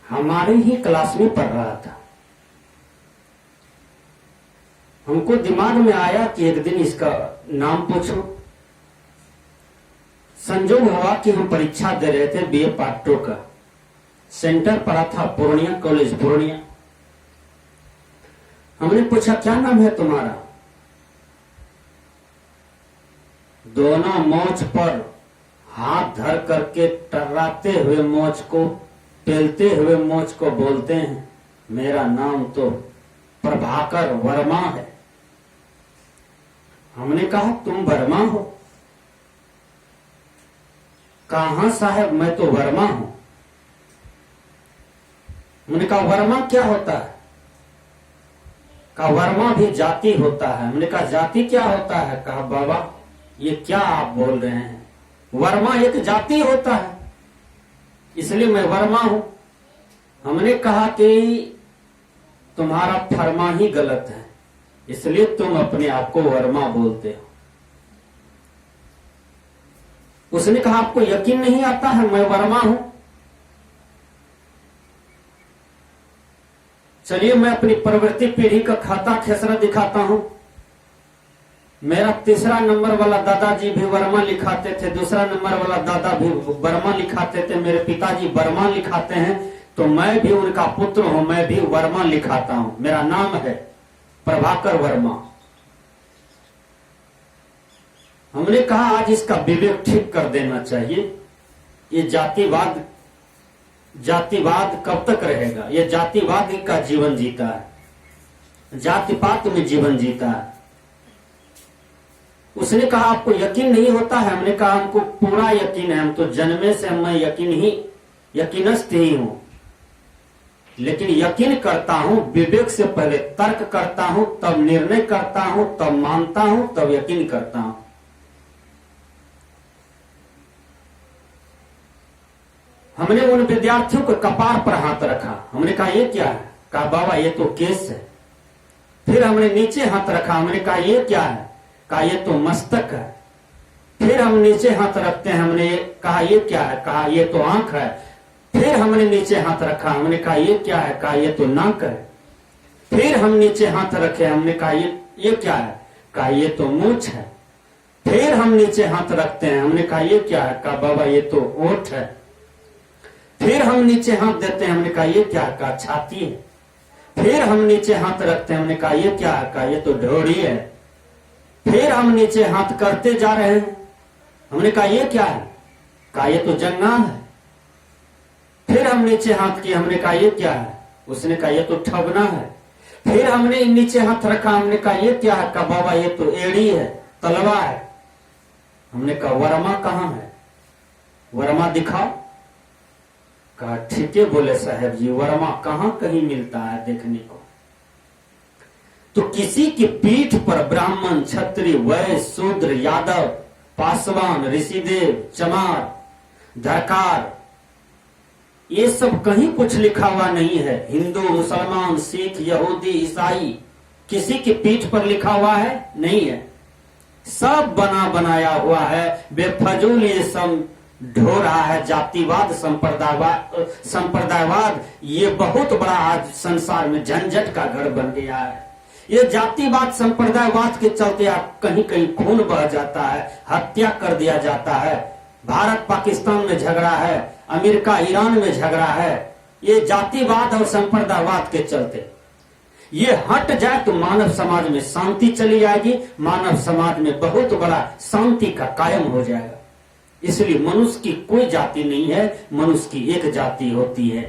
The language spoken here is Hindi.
हमारे ही क्लास में पढ़ रहा था। हमको दिमाग में आया कि एक दिन इसका नाम पूछो। संजोग हुआ कि हम परीक्षा दे रहे थे बीए पार्ट 2 का। सेंटर पड़ा था पूर्णिया कॉलेज पूर्णिया। हमने पूछा क्या नाम है तुम्हारा? दोनों मोच पर हाथ धर करके टर्राते हुए मोच को, पेलते हुए मोच को बोलते हैं, मेरा नाम तो प्रभाकर वर्मा है। हमने कहा तुम वर्मा हो? कहा साहब मैं तो वर्मा हूं। हमने कहा वर्मा क्या होता है? कहा वर्मा भी जाति होता है। हमने कहा जाति क्या होता है? कहा बाबा ये क्या आप बोल रहे हैं, वर्मा एक जाति होता है, इसलिए मैं वर्मा हूं। हमने कहा कि तुम्हारा फरमा ही गलत है, इसलिए तुम अपने आप को वर्मा बोलते हो। उसने कहा आपको यकीन नहीं आता है मैं वर्मा हूं? चलिए मैं अपनी प्रवृत्ति पीढ़ी का खाता खेसरा दिखाता हूं। मेरा तीसरा नंबर वाला दादाजी भी वर्मा लिखाते थे, दूसरा नंबर वाला दादा भी वर्मा लिखाते थे, मेरे पिताजी वर्मा लिखाते हैं, तो मैं भी उनका पुत्र हूं, मैं भी वर्मा लिखाता हूं। मेरा नाम है प्रभाकर वर्मा। हमने कहा आज इसका विवेक ठीक कर देना चाहिए। ये जातिवाद कब तक रहेगा? ये जातिवाद का जीवन जीता है, जाति पात में जीवन जीता है। उसने कहा आपको यकीन नहीं होता है? हमने कहा हमको पूरा यकीन है, हम तो जन्मे से मैं यकीनस्थ ही हूं, लेकिन यकीन करता हूं विवेक से पहले तर्क करता हूं, तब निर्णय करता हूं, तब मानता हूं, तब यकीन करता हूं। हमने उन विद्यार्थियों को कपार पर हाथ रखा। हमने कहा ये क्या है? कहा बाबा ये तो केस है। फिर हमने नीचे हाथ रखा। हमने कहा ये क्या है? कहा ये तो मस्तक है। फिर हम नीचे हाथ रखते हैं। हमने कहा ये क्या है? कहा ये तो आंख है। फिर हमने नीचे हाथ रखा। हमने कहा ये क्या है? कहा ये तो नाक है। फिर हम नीचे हाथ रखे। हमने कहा ये क्या है? कहा ये तो मूंछ है। फिर हम नीचे हाथ रखते हैं। हमने कहा ये क्या है? कहा बाबा ये तो ओठ है। फिर हम नीचे हाथ देते हैं। हमने कहा ये क्या है? कहा छाती है। फिर हम नीचे हाथ रखते हैं। हमने कहा ये क्या है? कहा ये तो ढोड़ी है। फिर हम नीचे हाथ करते जा रहे हैं। हमने कहा ये क्या है? कहा ये तो जंगाल है। फिर हम नीचे हाथ किए। हमने कहा ये क्या है? उसने कहा ये तो ठगना है। फिर हमने नीचे हाथ रखा। हमने कहा ये क्या है? कहा बाबा ये तो एड़ी है, तलवा है। हमने कहा वर्मा कहाँ है? वर्मा दिखाओ। कहा ठीक है बोले साहब जी, वर्मा कहाँ कहीं मिलता है देखने को। तो किसी की पीठ पर ब्राह्मण, क्षत्रिय, वैश्य, शूद्र, यादव, पासवान, ऋषिदेव, चमार, धरकार, ये सब कहीं कुछ लिखा हुआ नहीं है। हिंदू, मुसलमान, सिख, यहूदी, ईसाई, किसी की पीठ पर लिखा हुआ है नहीं है। सब बना बनाया हुआ है। बेफजूल ये सब ढो रहा है जातिवाद, संप्रदायवाद। ये बहुत बड़ा आज संसार में झंझट का घर बन गया है। ये जातिवाद संप्रदायवाद के चलते आप कहीं कहीं खून बह जाता है, हत्या कर दिया जाता है। भारत पाकिस्तान में झगड़ा है, अमेरिका ईरान में झगड़ा है। ये जातिवाद और संप्रदायवाद के चलते ये हट जाए तो मानव समाज में शांति चली जाएगी, मानव समाज में बहुत बड़ा शांति का कायम हो जाएगा। इसलिए मनुष्य की कोई जाति नहीं है, मनुष्य की एक जाति होती है।